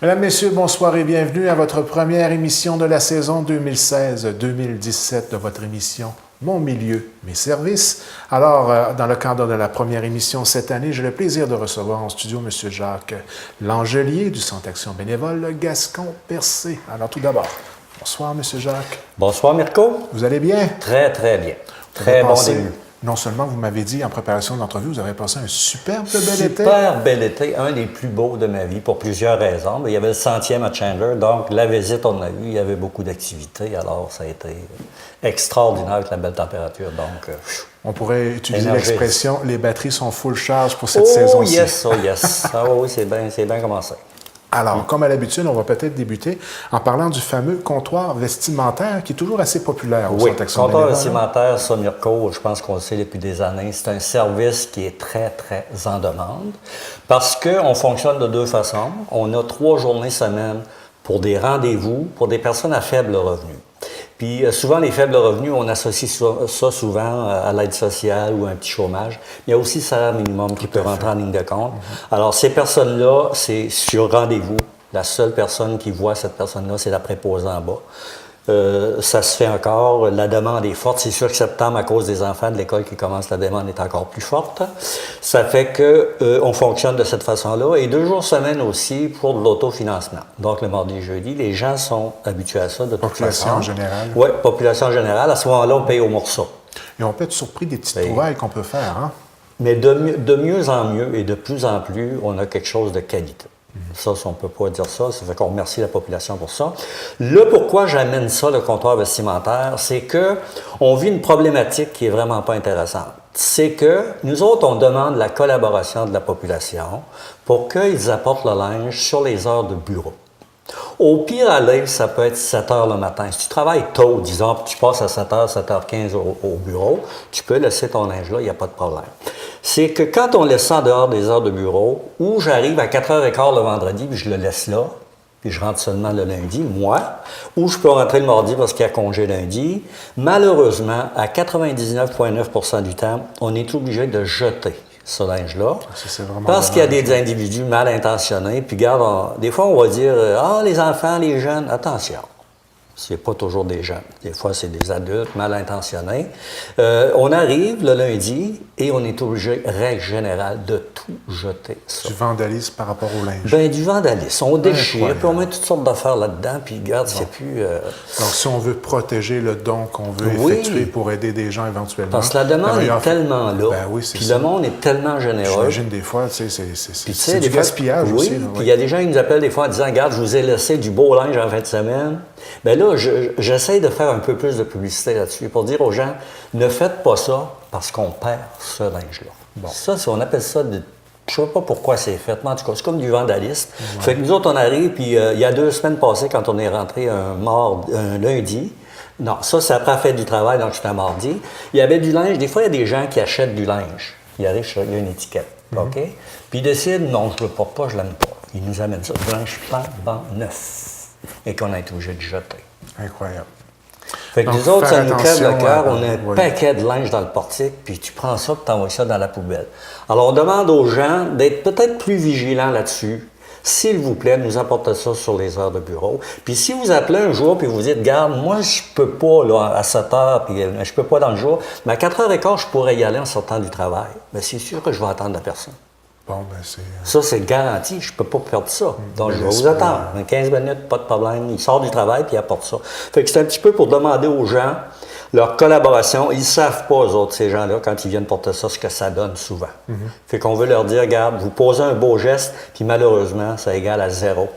Mesdames, Messieurs, bonsoir et bienvenue à votre première émission de la saison 2016-2017 de votre émission Mon milieu, mes services. Alors, dans le cadre de la première émission cette année, j'ai le plaisir de recevoir en studio M. Jacques Langelier du Centre Action bénévole Gascon-Percé. Alors, tout d'abord, bonsoir M. Jacques. Bonsoir Mirko. Vous allez bien? Très, très bien. Très bon début. Non seulement, vous m'avez dit en préparation de l'entrevue, vous avez passé un superbe bel été. Super bel été, un des plus beaux de ma vie pour plusieurs raisons. Mais il y avait le 100e à Chandler, donc la visite, on a eu, il y avait beaucoup d'activités. Alors, ça a été extraordinaire avec la belle température. Donc, on pourrait utiliser l'expression « les batteries sont full charge pour cette saison-ci ». Oh yes. Ah oui, c'est bien commencé. Alors, comme à l'habitude, on va peut-être débuter en parlant du fameux comptoir vestimentaire qui est toujours assez populaire au Centre Action bénévole. Oui, comptoir vestimentaire, ça, Mirko, je pense qu'on le sait depuis des années, c'est un service qui est très, très en demande parce qu'on fonctionne de deux façons. On a 3 journées semaine pour des rendez-vous pour des personnes à faible revenu. Puis souvent, les faibles revenus, on associe ça souvent à l'aide sociale ou à un petit chômage. Il y a aussi le salaire minimum qui peut rentrer en ligne de compte. Alors, ces personnes-là, c'est sur rendez-vous. La seule personne qui voit cette personne-là, c'est la préposée en bas. Ça se fait encore. La demande est forte. C'est sûr que septembre, à cause des enfants de l'école qui commencent, la demande est encore plus forte. Ça fait qu'on fonctionne de cette façon-là. Et 2 jours semaine aussi pour de l'autofinancement. Donc, le mardi et jeudi, les gens sont habitués à ça de toute façon. Population générale. Oui, population générale. À ce moment-là, on paye au morceau. Et on peut être surpris des petites trouvailles qu'on peut faire, hein? Mais de mieux en mieux et de plus en plus, on a quelque chose de qualité. Ça, on ne peut pas dire ça. Ça fait qu'on remercie la population pour ça. Le pourquoi j'amène ça, le comptoir vestimentaire, c'est qu'on vit une problématique qui est vraiment pas intéressante. C'est que nous autres, on demande la collaboration de la population pour qu'ils apportent le linge sur les heures de bureau. Au pire aller, ça peut être 7 heures le matin. Si tu travailles tôt, disons, tu passes à 7 heures, 7h15 au bureau, tu peux laisser ton linge là, il n'y a pas de problème. C'est que quand on laisse ça en dehors des heures de bureau, ou j'arrive à 4h15 le vendredi, puis je le laisse là, puis je rentre seulement le lundi, moi, ou je peux rentrer le mardi parce qu'il y a congé lundi, malheureusement, à 99,9% du temps, on est obligé de jeter ce linge-là, parce qu'il y a des individus mal intentionnés, puis regarde, des fois on va dire « Ah, les enfants, les jeunes, attention ». C'est pas toujours des jeunes. Des fois, c'est des adultes mal intentionnés. On arrive le lundi et on est obligé, règle générale, de tout jeter. Ça. Du vandalisme par rapport au linge. Bien, du vandalisme. On déchire, puis on met toutes sortes d'affaires là-dedans, puis regarde, c'est plus... Donc, si on veut protéger le don qu'on veut effectuer pour aider des gens éventuellement... Parce que la demande est tellement là, puis le monde est tellement généreux. J'imagine des fois, tu sais, c'est du gaspillage aussi. Oui, puis il y a des gens qui nous appellent des fois en disant « Regarde, je vous ai laissé du beau linge en fin de semaine. » Bien là, j'essaie de faire un peu plus de publicité là-dessus pour dire aux gens, ne faites pas ça parce qu'on perd ce linge-là. Bon. Ça, on appelle ça, je ne sais pas pourquoi c'est fait, mais en tout cas, c'est comme du vandalisme. Ouais. Fait que nous autres, on arrive, puis il y a 2 semaines passées, quand on est rentré un lundi, non, ça, c'est après la fête du travail, donc c'était un mardi, il y avait du linge. Des fois, il y a des gens qui achètent du linge. Ils arrivent, il y a une étiquette, OK? Puis ils décident, non, je ne le porte pas, je ne l'aime pas. Ils nous amènent ça, du linge flambant neuf. Et qu'on a été obligé de jeter. Incroyable. Fait que nous autres, ça nous crève le cœur. On a un paquet de linge dans le portique, puis tu prends ça et tu envoies ça dans la poubelle. Alors, on demande aux gens d'être peut-être plus vigilants là-dessus. S'il vous plaît, nous apportez ça sur les heures de bureau. Puis si vous appelez un jour puis vous dites, garde, moi, je peux pas là, à 7 heures, puis je peux pas dans le jour, mais à 4h15, je pourrais y aller en sortant du travail. Bien, c'est sûr que je vais attendre la personne. Bon, ben c'est... Ça, c'est garanti. Je ne peux pas perdre ça. Donc, je vais vous attendre. 15 minutes, pas de problème. Il sort du travail puis il apporte ça. Fait que c'est un petit peu pour demander aux gens leur collaboration. Ils ne savent pas, eux autres, ces gens-là, quand ils viennent porter ça, ce que ça donne souvent. Fait qu'on veut leur dire, regarde, vous posez un beau geste, puis malheureusement, ça égale à 0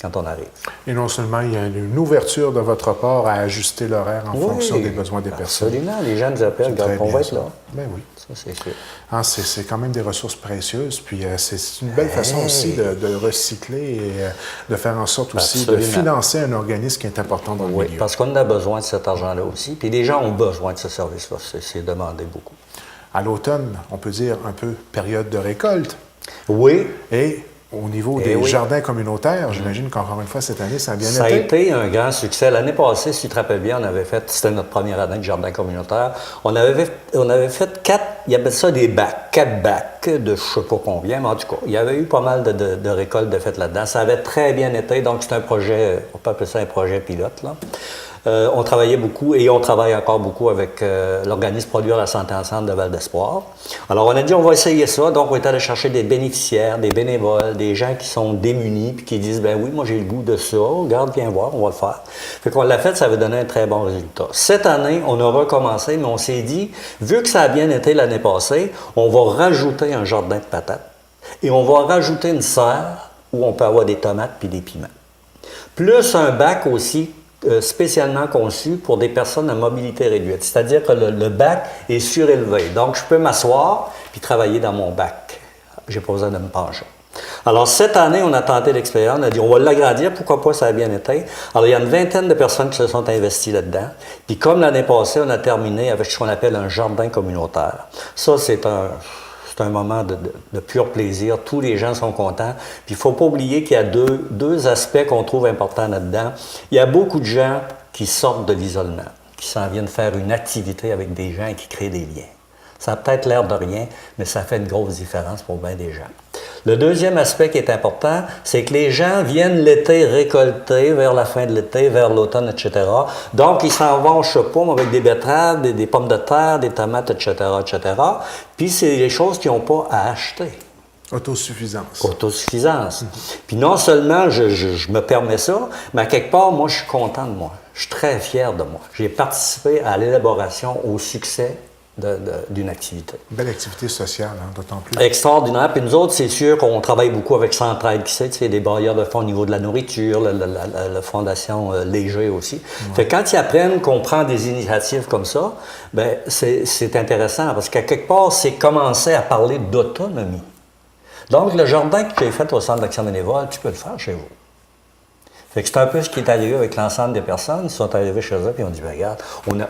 quand on arrive. Et non seulement il y a une ouverture de votre part à ajuster l'horaire en fonction des besoins des personnes. Absolument. Les gens nous appellent, regarde, on va être là. Ben oui. Ça, c'est sûr. Ah, c'est quand même des ressources précieuses, puis c'est une belle façon aussi de recycler et de faire en sorte aussi de financer un organisme qui est important dans le milieu. Oui, parce qu'on a besoin de cet argent-là aussi, puis les gens ont besoin de ce service-là, c'est demandé beaucoup. À l'automne, on peut dire un peu période de récolte. Oui. Et au niveau des jardins communautaires, j'imagine qu'encore une fois, cette année, ça a bien été. Ça a été un grand succès. L'année passée, si tu te rappelles bien, on avait fait, c'était notre première année de jardin communautaire, on avait fait 4 ils appellent ça des bacs, 4 bacs de je ne sais pas combien, mais en tout cas, il y avait eu pas mal de récoltes de faites là-dedans. Ça avait très bien été, donc c'est un projet, on peut appeler ça un projet pilote, là. On travaillait beaucoup et on travaille encore beaucoup avec l'organisme Produire la santé ensemble de Val d'Espoir. Alors, on a dit, on va essayer ça. Donc, on est allé chercher des bénéficiaires, des bénévoles, des gens qui sont démunis puis qui disent, ben oui, moi, j'ai le goût de ça. Regarde, viens voir, on va le faire. Fait qu'on l'a fait, ça avait donné un très bon résultat. Cette année, on a recommencé, mais on s'est dit, vu que ça a bien été l'année passée, on va rajouter un jardin de patates et on va rajouter une serre où on peut avoir des tomates puis des piments. Plus un bac aussi, spécialement conçu pour des personnes à mobilité réduite. C'est-à-dire que le bac est surélevé. Donc, je peux m'asseoir puis travailler dans mon bac. J'ai pas besoin de me pencher. Alors, cette année, on a tenté l'expérience. On a dit, on va l'agrandir. Pourquoi pas, ça a bien été. Alors, il y a une vingtaine de personnes qui se sont investies là-dedans. Puis, comme l'année passée, on a terminé avec ce qu'on appelle un jardin communautaire. Ça, c'est un moment de pur plaisir. Tous les gens sont contents. Puis il ne faut pas oublier qu'il y a deux aspects qu'on trouve importants là-dedans. Il y a beaucoup de gens qui sortent de l'isolement, qui s'en viennent faire une activité avec des gens et qui créent des liens. Ça a peut-être l'air de rien, mais ça fait une grosse différence pour bien des gens. Le deuxième aspect qui est important, c'est que les gens viennent l'été récolter vers la fin de l'été, vers l'automne, etc. Donc, ils s'en vont, je ne sais pas, avec des betteraves, des pommes de terre, des tomates, etc., etc. Puis, c'est des choses qu'ils n'ont pas à acheter. Autosuffisance. Autosuffisance. Puis non seulement je me permets ça, mais à quelque part, moi, je suis content de moi. Je suis très fier de moi. J'ai participé à l'élaboration, au succès d'une activité. Une belle activité sociale, hein, d'autant plus. Extraordinaire. Puis nous autres, c'est sûr qu'on travaille beaucoup avec Centraide, qui c'est des bailleurs de fonds au niveau de la nourriture, la Fondation Léger aussi. Ouais. Fait que quand ils apprennent qu'on prend des initiatives comme ça, bien, c'est intéressant parce qu'à quelque part, c'est commencer à parler d'autonomie. Donc, le jardin que j'ai fait au Centre d'action bénévole, tu peux le faire chez vous. Fait que c'est un peu ce qui est arrivé avec l'ensemble des personnes. Ils sont arrivés chez eux et on dit, ben, regarde,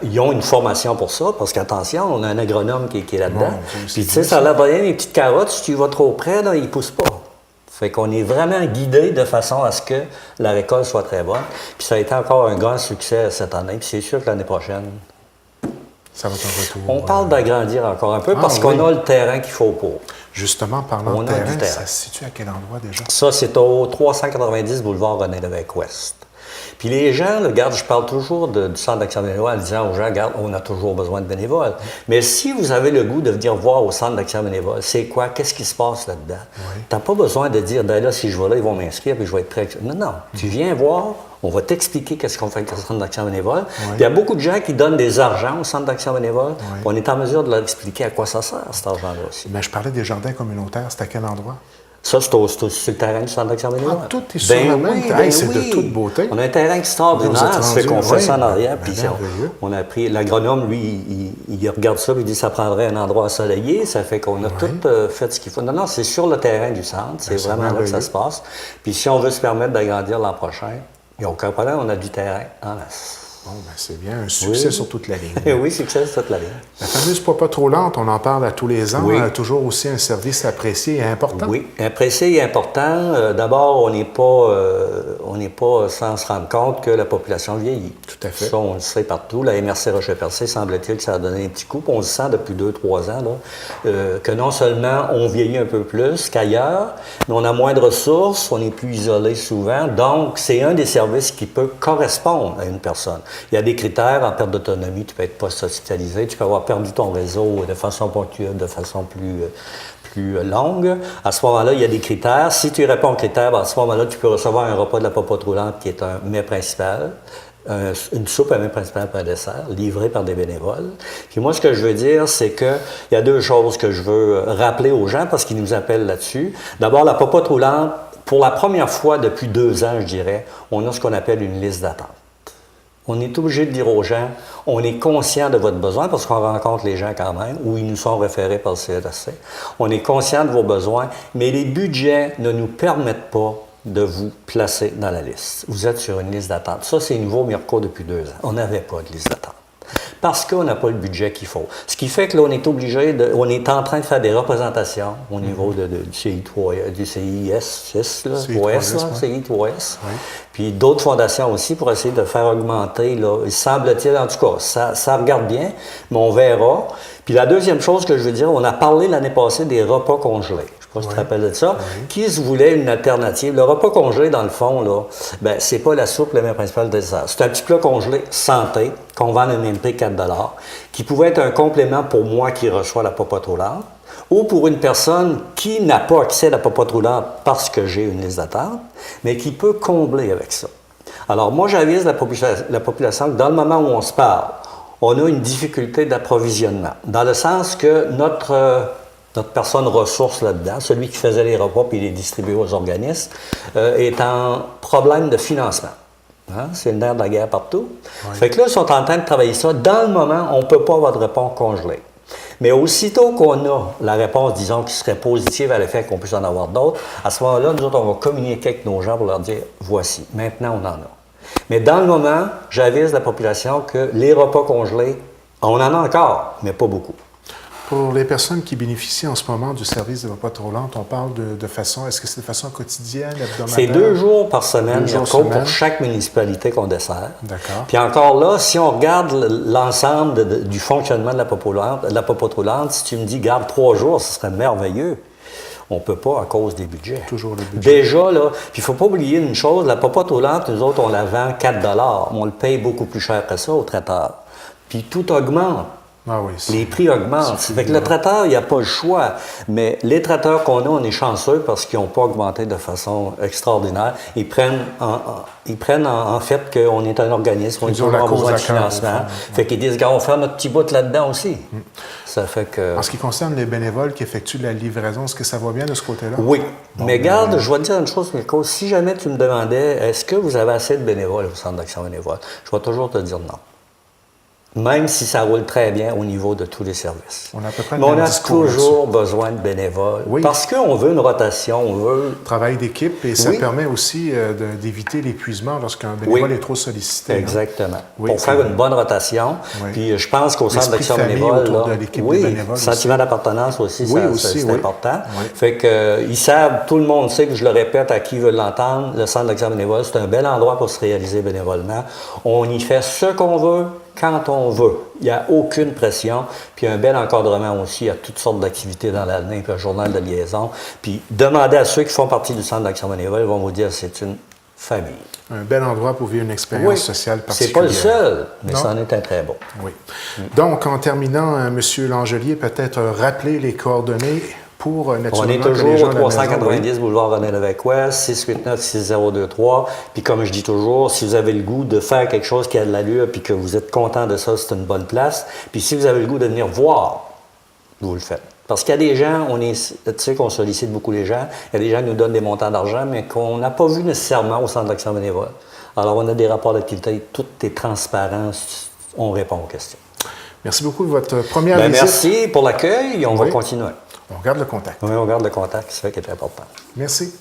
ils ont une formation pour ça, parce qu'attention, on a un agronome qui est là-dedans. Puis tu sais, ça a l'air de rien, les petites carottes, si tu vas trop près, là, ils ne poussent pas. Fait qu'on est vraiment guidé de façon à ce que la récolte soit très bonne. Puis ça a été encore un grand succès cette année. Puis c'est sûr que l'année prochaine, ça va être un retour. On parle d'agrandir encore un peu parce qu'on a le terrain qu'il faut pour. Justement, parlant de terrain, ça se situe à quel endroit déjà? Ça, c'est au 390 boulevard René-Lévesque-Ouest. Puis les gens, regarde, je parle toujours du Centre d'action bénévole en disant aux gens, regarde, on a toujours besoin de bénévoles. Mais si vous avez le goût de venir voir au Centre d'action bénévole, c'est quoi? Qu'est-ce qui se passe là-dedans? Oui. Tu n'as pas besoin de dire, ben là, si je vais là, ils vont m'inscrire puis je vais être prêt. Non, non. Tu viens voir, on va t'expliquer qu'est-ce qu'on fait avec le Centre d'action bénévole. Oui. Il y a beaucoup de gens qui donnent des argents au Centre d'action bénévole. Oui. On est en mesure de leur expliquer à quoi ça sert, cet argent-là aussi. Mais je parlais des jardins communautaires, c'est à quel endroit? Ça, c'est sur le terrain du Centre d'action bénévole. Ah, tout est sur le même terrain, c'est de toute beauté. On a un terrain extraordinaire, c'est qu'on fait ça en arrière, puis on a pris... L'agronome, lui, il regarde ça, puis il dit que ça prendrait un endroit ensoleillé, ça fait qu'on a tout fait ce qu'il faut. Non, non, c'est sur le terrain du centre, c'est vraiment là que ça se passe. Puis si on veut se permettre d'agrandir l'an prochain, il n'y a aucun problème, on a du terrain en masse. Bon, ben c'est bien, un succès sur toute la ligne. Oui, succès sur toute la ligne. La fameuse Pas trop lente, on en parle à tous les ans, toujours aussi un service apprécié et important. Oui, apprécié et important. D'abord, on n'est pas sans se rendre compte que la population vieillit. Tout à fait. Ça, on le sait partout. La MRC Rocher-Percé, semble-t-il que ça a donné un petit coup. On le sent depuis 2-3 ans, là, que non seulement on vieillit un peu plus qu'ailleurs, mais on a moins de ressources, on est plus isolé souvent. Donc, c'est un des services qui peut correspondre à une personne. Il y a des critères en perte d'autonomie, tu peux être post-hospitalisé, tu peux avoir perdu ton réseau de façon ponctuelle, de façon plus longue. À ce moment-là, il y a des critères. Si tu réponds aux critères, à ce moment-là, tu peux recevoir un repas de la popote roulante qui est un mets principal, une soupe, un mets principal pour un dessert, livré par des bénévoles. Puis moi, ce que je veux dire, c'est qu'il y a deux choses que je veux rappeler aux gens parce qu'ils nous appellent là-dessus. D'abord, la popote roulante, pour la première fois depuis 2 ans, je dirais, on a ce qu'on appelle une liste d'attente. On est obligé de dire aux gens, on est conscient de votre besoin parce qu'on rencontre les gens quand même, ou ils nous sont référés par le CLSC. On est conscient de vos besoins, mais les budgets ne nous permettent pas de vous placer dans la liste. Vous êtes sur une liste d'attente. Ça, c'est nouveau Mirko depuis 2 ans. On n'avait pas de liste d'attente. parce qu'on n'a pas le budget qu'il faut. Ce qui fait que là, on est obligé on est en train de faire des représentations au niveau du CI3, du CIS, là, CI3S, puis d'autres fondations aussi pour essayer de faire augmenter, là, il semble-t-il, en tout cas, ça regarde bien, mais on verra. Puis la deuxième chose que je veux dire, on a parlé l'année passée des repas congelés. Je ne sais pas si tu te rappelles de ça. Qui se voulait une alternative? Le repas congelé, dans le fond, là, ben, c'est pas la soupe, l'élément principal de dessert. C'est un petit plat congelé santé, qu'on vend à l'unité 4 $, qui pouvait être un complément pour moi qui reçois la popote roulante, ou pour une personne qui n'a pas accès à la popote roulante parce que j'ai une liste d'attente, mais qui peut combler avec ça. Alors, moi, j'avise la population que dans le moment où on se parle, on a une difficulté d'approvisionnement, dans le sens que notre personne ressource là-dedans, celui qui faisait les repas puis les distribuait aux organismes, est en problème de financement. Hein? C'est le nerf de la guerre partout. Fait que là, ils sont en train de travailler ça. Dans le moment, on ne peut pas avoir de réponse congelée. Mais aussitôt qu'on a la réponse, disons, qui serait positive à l'effet qu'on puisse en avoir d'autres, à ce moment-là, nous autres, on va communiquer avec nos gens pour leur dire « voici, maintenant on en a ». Mais dans le moment, j'avise la population que les repas congelés, on en a encore, mais pas beaucoup. Pour les personnes qui bénéficient en ce moment du service de popote roulante, on parle de façon, est-ce que c'est de façon quotidienne, hebdomadaire? C'est 2 jours par semaine, 2 jours pour chaque municipalité qu'on dessert. D'accord. Puis encore là, si on regarde l'ensemble du fonctionnement de la popote roulante, si tu me dis, garde 3 jours, ce serait merveilleux. On ne peut pas à cause des budgets. Toujours le budget. Déjà, là, puis il ne faut pas oublier une chose, la popote roulante, nous autres, on la vend 4 $. On le paye beaucoup plus cher que ça au traiteur. Puis tout augmente. Ah oui, Les prix augmentent. Fait que le traiteur, il n'y a pas le choix. Mais les traiteurs qu'on a, on est chanceux parce qu'ils n'ont pas augmenté de façon extraordinaire. Ils prennent en fait qu'on est un organisme, on a besoin de financement. Fait qu'ils disent, on va faire notre petit bout là-dedans aussi. Ça fait que... En ce qui concerne les bénévoles qui effectuent la livraison, est-ce que ça va bien de ce côté-là? Oui. Mais garde, je vais te dire une chose, Mirko. Si jamais tu me demandais, est-ce que vous avez assez de bénévoles au Centre d'action bénévole? Je vais toujours te dire non. Même si ça roule très bien au niveau de tous les services. On a à peu près mais on a toujours besoin de bénévoles. Oui. Parce qu'on veut une rotation, on veut... Travail d'équipe et ça permet aussi d'éviter l'épuisement lorsqu'un bénévole est trop sollicité. Exactement. Pour faire une bonne rotation. Puis je pense qu'au Centre d'action bénévole, sentiment d'appartenance aussi, c'est important. Fait que ils savent, tout le monde sait que je le répète à qui veut l'entendre, le Centre d'action bénévole, c'est un bel endroit pour se réaliser bénévolement. On y fait ce qu'on veut, quand on veut. Il n'y a aucune pression. Puis un bel encadrement aussi. Il y a toutes sortes d'activités dans l'année, puis un journal de liaison. Puis demandez à ceux qui font partie du Centre d'action bénévole, ils vont vous dire que c'est une famille. Un bel endroit pour vivre une expérience sociale particulière. C'est pas le seul, mais c'en est un très bon. Oui. Donc, en terminant, M. Langelier, peut-être rappeler les coordonnées pour naturellement... On est toujours au 390 boulevard René-Lévesque-Ouest, 689-6023. Puis comme je dis toujours, si vous avez le goût de faire quelque chose qui a de l'allure puis que vous êtes content de ça, c'est une bonne place. Puis si vous avez le goût de venir voir, vous le faites. Parce qu'il y a des gens, tu sais qu'on sollicite beaucoup les gens, il y a des gens qui nous donnent des montants d'argent, mais qu'on n'a pas vu nécessairement au Centre d'action bénévole. Alors on a des rapports d'activité, tout est transparent, on répond aux questions. Merci beaucoup de votre première visite. Merci pour l'accueil et on va continuer. On garde le contact. Oui, on garde le contact, c'est ça qui est important. Merci.